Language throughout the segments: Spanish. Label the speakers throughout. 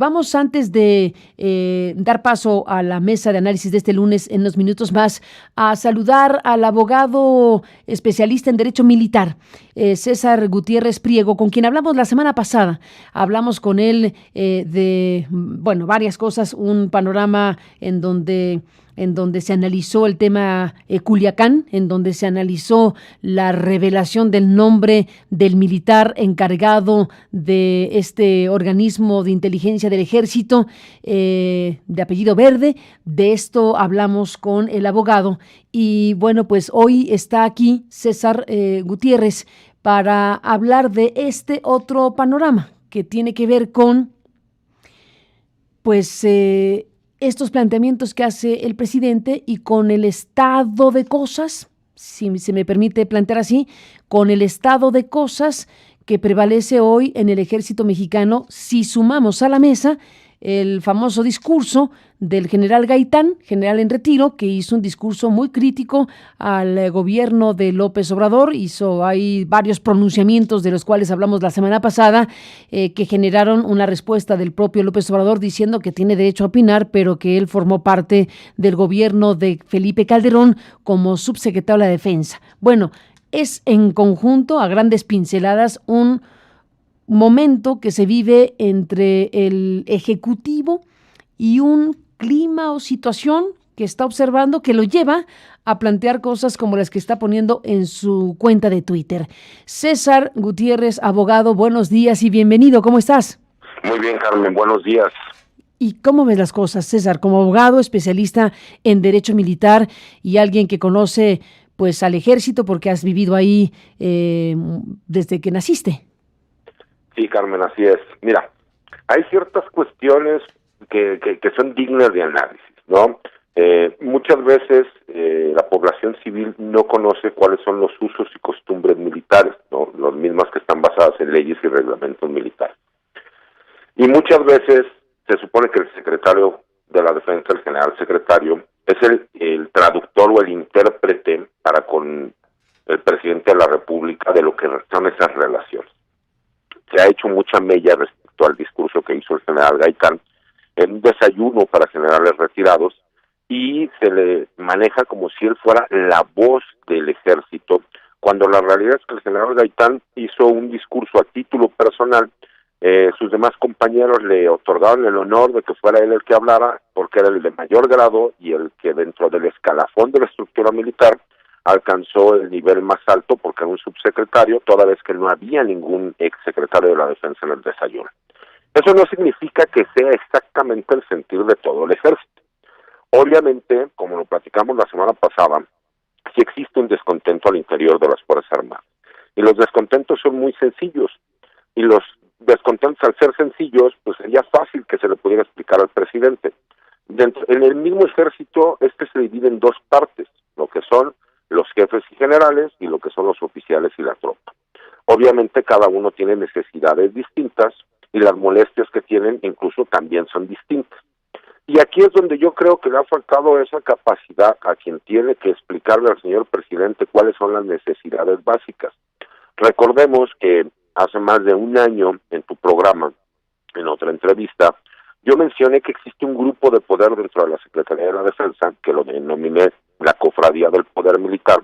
Speaker 1: Vamos antes de dar paso a la mesa de análisis de este lunes en unos minutos más a saludar al abogado especialista en Derecho Militar, César Gutiérrez Priego, con quien hablamos la semana pasada. Hablamos con él de, varias cosas, un panorama en donde se analizó el tema Culiacán, en donde se analizó la revelación del nombre del militar encargado de este organismo de inteligencia del Ejército, de apellido Verde. De esto hablamos con el abogado y bueno, pues hoy está aquí César Gutiérrez para hablar de este otro panorama que tiene que ver con estos planteamientos que hace el presidente y con el estado de cosas, si se me permite plantear así, con el estado de cosas que prevalece hoy en el Ejército Mexicano, si sumamos a la mesa el famoso discurso del general Gaitán, general en retiro, que hizo un discurso muy crítico al gobierno de López Obrador. Hay varios pronunciamientos de los cuales hablamos la semana pasada, que generaron una respuesta del propio López Obrador diciendo que tiene derecho a opinar, pero que él formó parte del gobierno de Felipe Calderón como subsecretario de la Defensa. Bueno, es en conjunto, a grandes pinceladas, un momento que se vive entre el Ejecutivo y un clima o situación que está observando que lo lleva a plantear cosas como las que está poniendo en su cuenta de Twitter. César Gutiérrez, abogado, buenos días y bienvenido. ¿Cómo estás?
Speaker 2: Muy bien, Carmen, buenos días.
Speaker 1: ¿Y cómo ves las cosas, César, como abogado, especialista en Derecho Militar y alguien que conoce pues al Ejército porque has vivido ahí desde que naciste?
Speaker 2: Sí, Carmen, así es. Mira, hay ciertas cuestiones que son dignas de análisis, ¿no? Muchas veces la población civil no conoce cuáles son los usos y costumbres militares, ¿no? Las mismas que están basadas en leyes y reglamentos militares. Y muchas veces se supone que el secretario de la Defensa, el general secretario, es el traductor o el intérprete para con el presidente de la República de lo que son esas relaciones. Se ha hecho mucha mella respecto al discurso que hizo el general Gaitán en un desayuno para generales retirados y se le maneja como si él fuera la voz del ejército, cuando la realidad es que el general Gaitán hizo un discurso a título personal. Sus demás compañeros le otorgaron el honor de que fuera él el que hablara, porque era el de mayor grado y el que dentro del escalafón de la estructura militar alcanzó el nivel más alto, porque era un subsecretario, toda vez que no había ningún exsecretario de la Defensa en el desayuno. Eso no significa que sea exactamente el sentir de todo el ejército. Obviamente, como lo platicamos la semana pasada, sí existe un descontento al interior de las Fuerzas Armadas. Y los descontentos son muy sencillos. Y los descontentos, al ser sencillos, pues sería fácil que se le pudiera explicar al presidente. En el mismo ejército, se divide en dos partes, lo que son los jefes y generales y lo que son los oficiales y la tropa. Obviamente cada uno tiene necesidades distintas y las molestias que tienen incluso también son distintas. Y aquí es donde yo creo que le ha faltado esa capacidad a quien tiene que explicarle al señor presidente cuáles son las necesidades básicas. Recordemos que hace más de un año en tu programa, en otra entrevista, yo mencioné que existe un grupo de poder dentro de la Secretaría de la Defensa, que lo denominé la Cofradía del Poder Militar,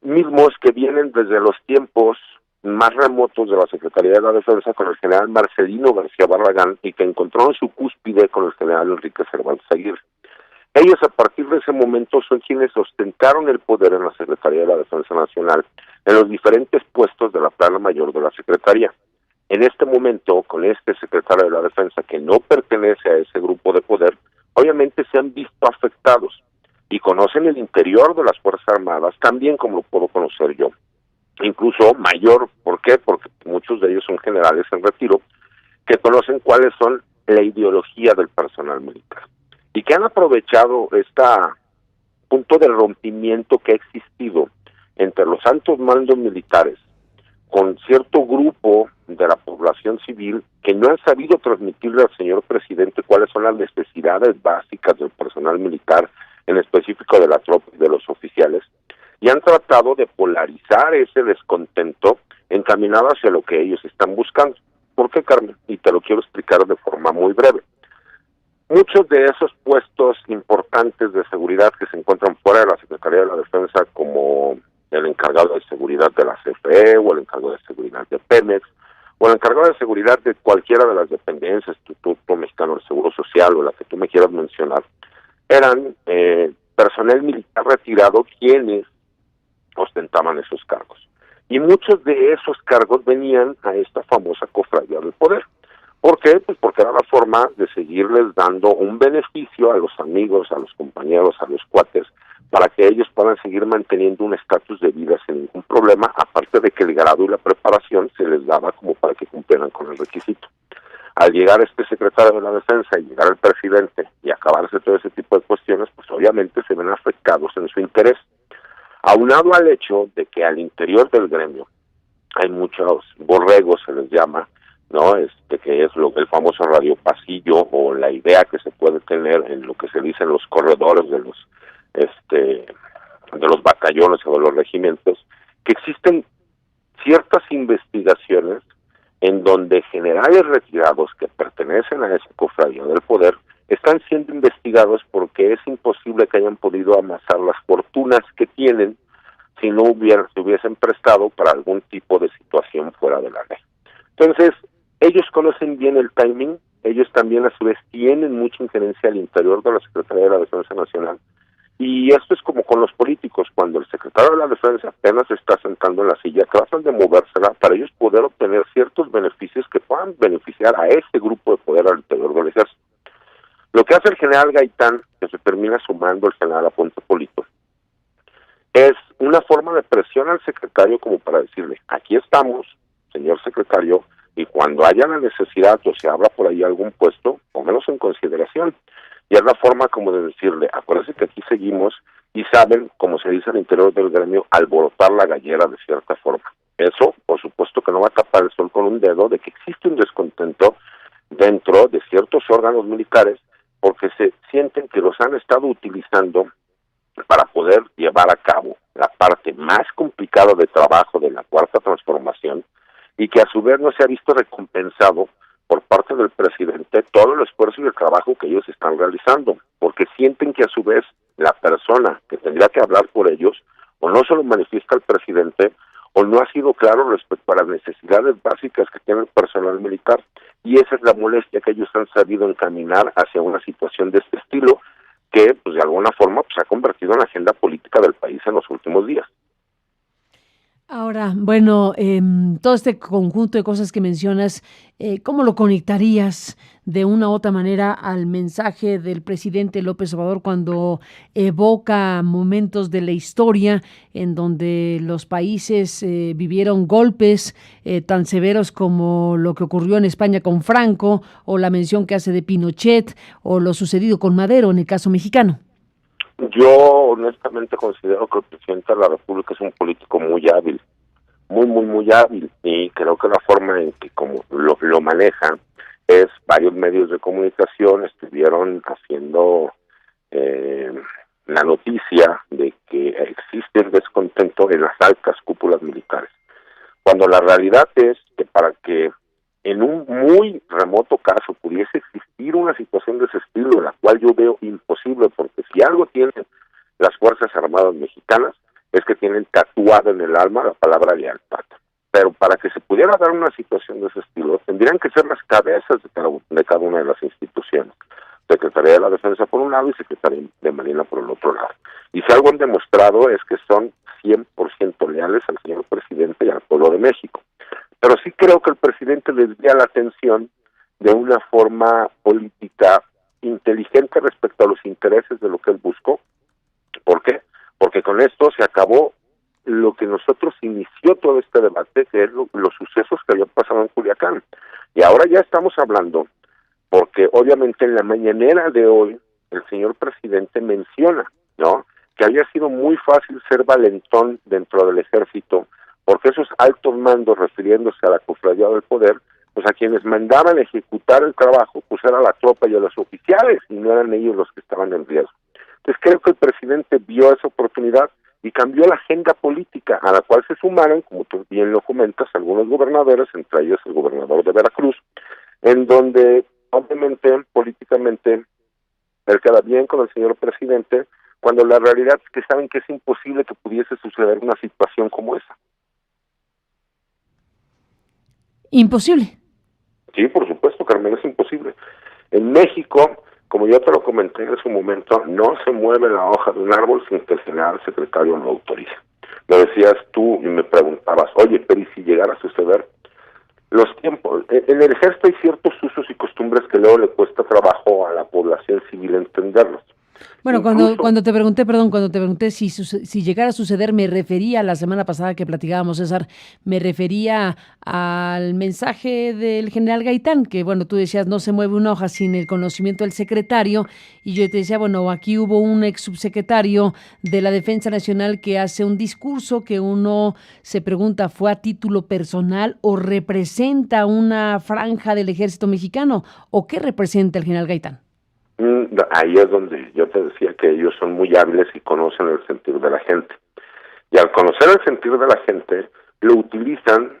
Speaker 2: mismos que vienen desde los tiempos más remotos de la Secretaría de la Defensa con el general Marcelino García Barragán y que encontraron su cúspide con el general Enrique Cervantes Aguirre. Ellos a partir de ese momento son quienes ostentaron el poder en la Secretaría de la Defensa Nacional en los diferentes puestos de la plana mayor de la Secretaría. En este momento, con este secretario de la Defensa que no pertenece a ese grupo de poder, obviamente se han visto afectados y conocen el interior de las Fuerzas Armadas tan bien como lo puedo conocer yo. Incluso mayor, ¿por qué? Porque muchos de ellos son generales en retiro, que conocen cuáles son la ideología del personal militar y que han aprovechado este punto de rompimiento que ha existido entre los altos mandos militares con cierto grupo de la población civil que no han sabido transmitirle al señor presidente cuáles son las necesidades básicas del personal militar, en específico de la tropa y de los oficiales, y han tratado de polarizar ese descontento encaminado hacia lo que ellos están buscando. ¿Por qué, Carmen? Y te lo quiero explicar de forma muy breve. Muchos de esos puestos importantes de seguridad que se encuentran fuera de la Secretaría de la Defensa, como el encargado de seguridad de la CFE, o el encargado de seguridad de Pemex, o el encargado de seguridad de cualquiera de las dependencias, Instituto Mexicano del Seguro Social, o la que tú me quieras mencionar, eran personal militar retirado quienes ostentaban esos cargos. Y muchos de esos cargos venían a esta famosa cofradía del poder. ¿Por qué? Pues porque era la forma de seguirles dando un beneficio a los amigos, a los compañeros, a los cuates, para que ellos puedan seguir manteniendo un estatus de vida sin ningún problema, aparte de que el grado y la preparación se les daba como para que cumplieran con el requisito. Al llegar este secretario de la Defensa y llegar el presidente y acabarse todo ese tipo de cuestiones, pues obviamente se ven afectados en su interés. Aunado al hecho de que al interior del gremio hay muchos borregos, se les llama, ¿no? Que es el famoso radio pasillo, o la idea que se puede tener en lo que se dice en los corredores de los batallones o de los regimientos, que existen ciertas investigaciones en donde generales retirados que pertenecen a esa cofradía del poder están siendo investigados porque es imposible que hayan podido amasar las fortunas que tienen si no se hubiesen prestado para algún tipo de situación fuera de la ley. Entonces, ellos conocen bien el timing, ellos también a su vez tienen mucha injerencia al interior de la Secretaría de la Defensa Nacional, y esto es como con los políticos, cuando el secretario de la Defensa apenas se está sentando en la silla, tratan de movérsela para ellos poder obtener ciertos beneficios que puedan beneficiar a ese grupo de poder al interior del ejército. Lo que hace el general Gaitán, que se termina sumando el general Aponte Polito, es una forma de presión al secretario como para decirle, aquí estamos, señor secretario, y cuando haya la necesidad o se abra por ahí algún puesto, pónganos en consideración. Y es la forma como de decirle, acuérdense que aquí seguimos, y saben, como se dice al interior del gremio, alborotar la gallera de cierta forma. Eso, por supuesto que no va a tapar el sol con un dedo de que existe un descontento dentro de ciertos órganos militares porque se sienten que los han estado utilizando para poder llevar a cabo la parte más complicada de trabajo de la Cuarta Transformación, y que a su vez no se ha visto recompensado por parte del presidente todo el esfuerzo y el trabajo que ellos están realizando, porque sienten que a su vez la persona que tendría que hablar por ellos o no se lo manifiesta al presidente o no ha sido claro respecto a las necesidades básicas que tiene el personal militar, y esa es la molestia que ellos han sabido encaminar hacia una situación de este estilo que pues de alguna forma pues ha convertido en la agenda política del país en los últimos días.
Speaker 1: Ahora, bueno, todo este conjunto de cosas que mencionas, ¿cómo lo conectarías de una u otra manera al mensaje del presidente López Obrador cuando evoca momentos de la historia en donde los países vivieron golpes tan severos como lo que ocurrió en España con Franco, o la mención que hace de Pinochet, o lo sucedido con Madero en el caso mexicano?
Speaker 2: Yo honestamente considero que el presidente de la República es un político muy hábil, muy hábil, y creo que la forma en que como lo maneja es varios medios de comunicación estuvieron haciendo la noticia de que existe un descontento en las altas cúpulas militares, cuando la realidad es que para que en un muy remoto caso pudiese existir una situación de ese estilo, la cual yo veo imposible, porque si algo tienen las Fuerzas Armadas mexicanas es que tienen tatuada en el alma la palabra lealtad. Pero para que se pudiera dar una situación de ese estilo, tendrían que ser las cabezas de cada una de las instituciones. Secretaría de la Defensa por un lado y Secretaría de Marina por el otro lado. Y si algo han demostrado es que son 100% leales al señor presidente y al pueblo de México. Pero sí creo que el presidente desvía la atención de una forma política inteligente respecto a los intereses de lo que él buscó. ¿Por qué? Porque con esto se acabó lo que nosotros inició todo este debate, que es los sucesos que habían pasado en Culiacán. Y ahora ya estamos hablando, porque obviamente en la mañanera de hoy el señor presidente menciona, ¿no?, que había sido muy fácil ser valentón dentro del ejército, porque esos altos mandos, refiriéndose a la cofradía del poder, pues a quienes mandaban ejecutar el trabajo, pues era la tropa y a los oficiales, y no eran ellos los que estaban en riesgo. Entonces creo que el presidente vio esa oportunidad y cambió la agenda política, a la cual se sumaron, como tú bien lo comentas, algunos gobernadores, entre ellos el gobernador de Veracruz, en donde obviamente políticamente él queda bien con el señor presidente, cuando la realidad es que saben que es imposible que pudiese suceder una situación como esa.
Speaker 1: Imposible.
Speaker 2: Sí, por supuesto, Carmen, es imposible. En México, como yo te lo comenté en su momento, no se mueve la hoja de un árbol sin que el general secretario lo autorice. Me decías tú y me preguntabas, oye, pero ¿y si llegara a suceder? Los tiempos, en el ejército hay ciertos usos y costumbres que luego le cuesta trabajo a la población civil entenderlos.
Speaker 1: Bueno,
Speaker 2: Incluso,
Speaker 1: cuando te pregunté si llegara a suceder, me refería la semana pasada que platicábamos, César, me refería al mensaje del general Gaitán, que bueno, tú decías, no se mueve una hoja sin el conocimiento del secretario, y yo te decía, bueno, aquí hubo un ex subsecretario de la Defensa Nacional que hace un discurso que uno se pregunta, ¿fue a título personal o representa una franja del ejército mexicano? ¿O qué representa el general Gaitán?
Speaker 2: ahí es donde yo te decía que ellos son muy hábiles y conocen el sentir de la gente. Y al conocer el sentir de la gente, lo utilizan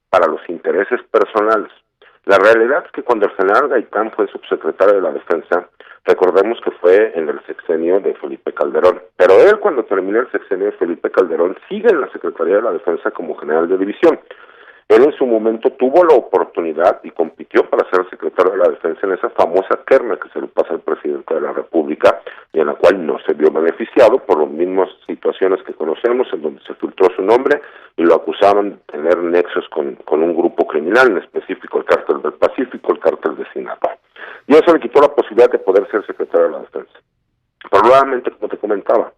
Speaker 2: para los intereses personales. La realidad es que cuando el general Gaitán fue subsecretario de la Defensa, recordemos que fue en el sexenio de Felipe Calderón, pero él cuando terminó el sexenio de Felipe Calderón sigue en la Secretaría de la Defensa como general de división. Él en su momento tuvo la oportunidad y compitió para ser secretario de la Defensa en esa famosa terna que se le pasa al presidente de la República y en la cual no se vio beneficiado por las mismas situaciones que conocemos, en donde se filtró su nombre y lo acusaban de tener nexos con un grupo criminal, en específico el Cártel del Pacífico, el Cártel de Sinaloa. Y eso le quitó la posibilidad de poder ser secretario de la Defensa. Probablemente, como te comentaba,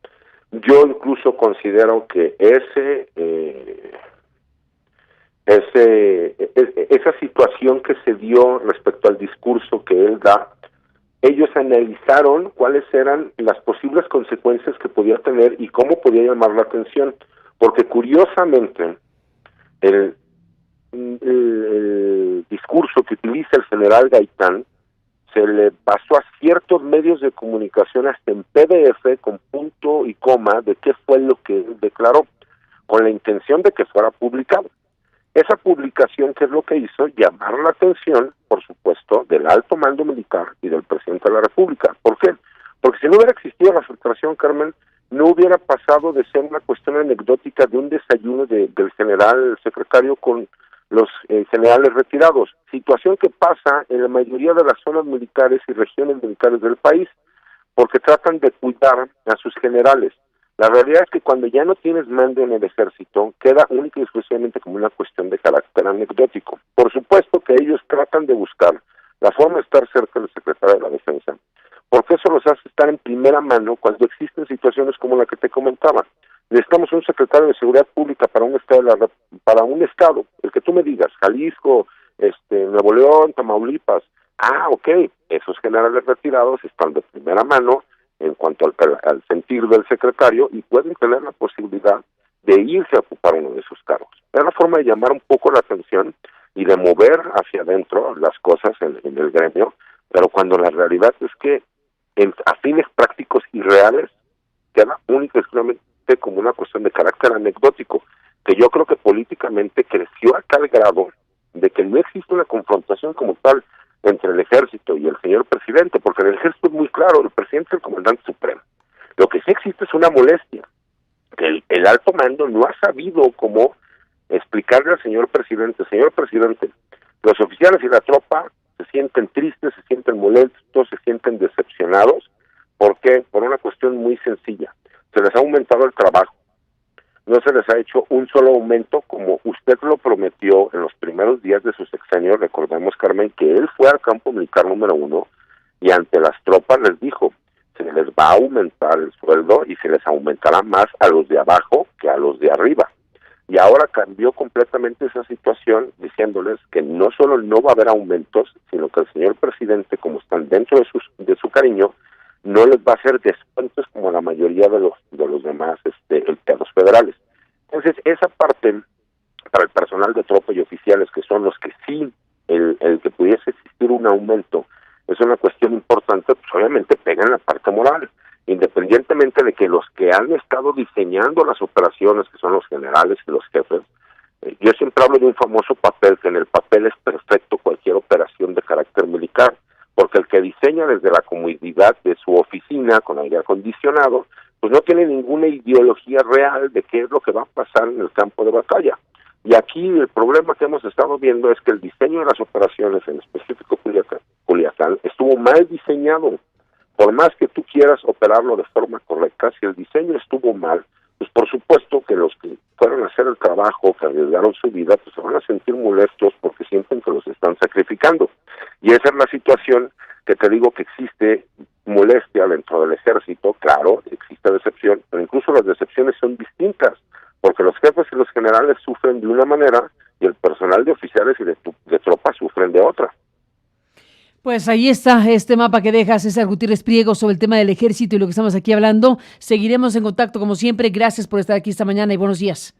Speaker 2: yo incluso considero que esa situación que se dio respecto al discurso que él da, ellos analizaron cuáles eran las posibles consecuencias que podía tener y cómo podía llamar la atención, porque curiosamente el discurso que utiliza el general Gaitán se le pasó a ciertos medios de comunicación hasta en PDF con punto y coma de qué fue lo que él declaró, con la intención de que fuera publicado. Esa publicación, ¿qué es lo que hizo? Llamar la atención, por supuesto, del alto mando militar y del presidente de la República. ¿Por qué? Porque si no hubiera existido la filtración, Carmen, no hubiera pasado de ser una cuestión anecdótica de un desayuno del general secretario con los generales retirados. Situación que pasa en la mayoría de las zonas militares y regiones militares del país, porque tratan de cuidar a sus generales. La realidad es que cuando ya no tienes mando en el ejército, queda única y exclusivamente como una cuestión de carácter anecdótico. Por supuesto que ellos tratan de buscar la forma de estar cerca del secretario de la Defensa, porque eso los hace estar en primera mano cuando existen situaciones como la que te comentaba. Necesitamos un secretario de Seguridad Pública para un estado, el que tú me digas, Jalisco, Nuevo León, Tamaulipas. Ok, esos generales retirados están de primera mano en cuanto al sentir del secretario y pueden tener la posibilidad de irse a ocupar uno de esos cargos. Es la forma de llamar un poco la atención y de mover hacia adentro las cosas en el gremio, pero cuando la realidad es que a fines prácticos y reales queda única y exclusivamente como una cuestión de carácter anecdótico, que yo creo que políticamente creció a tal grado de que no existe una confrontación como tal entre el ejército y el señor presidente, porque en el ejército es muy claro, el presidente es el comandante supremo. Lo que sí existe es una molestia, que el alto mando no ha sabido cómo explicarle al señor presidente, los oficiales y la tropa se sienten tristes, se sienten molestos, se sienten decepcionados. ¿Por qué? Por una cuestión muy sencilla. Se les ha aumentado el trabajo. No se les ha hecho un solo aumento como usted lo prometió en los primeros días de su sexenio. Recordemos, Carmen, que él fue al campo militar número 1 y ante las tropas les dijo, se les va a aumentar el sueldo y se les aumentará más a los de abajo que a los de arriba. Y ahora cambió completamente esa situación diciéndoles que no solo no va a haber aumentos, sino que el señor presidente, como están dentro de su cariño, no les va a hacer descuentos como la mayoría de los demás empleados federales. Entonces, esa parte para el personal de tropa y oficiales, que son los que sí, el que pudiese existir un aumento, es una cuestión importante, pues obviamente pega en la parte moral. independientemente de que los que han estado diseñando las operaciones, que son los generales y los jefes, yo siempre hablo de un famoso papel, que en el papel es perfecto cualquier operación de carácter militar, porque el que diseña desde la comodidad de su oficina con aire acondicionado, pues no tiene ninguna ideología real de qué es lo que va a pasar en el campo de batalla. Y aquí el problema que hemos estado viendo es que el diseño de las operaciones, en específico Culiacán, estuvo mal diseñado. Por más que tú quieras operarlo de forma correcta, si el diseño estuvo mal, pues por supuesto que los que fueron a hacer el trabajo, que arriesgaron su vida, pues se van a sentir molestos porque sienten que los están sacrificando. Y esa es la situación que te digo que existe molestia dentro del ejército. Claro, existe decepción, pero incluso las decepciones son distintas, porque los jefes y los generales sufren de una manera y el personal de oficiales y de tropas sufren de otra.
Speaker 1: Pues ahí está este mapa que deja César Gutiérrez Priego sobre el tema del ejército y lo que estamos aquí hablando. Seguiremos en contacto como siempre. Gracias por estar aquí esta mañana y buenos días.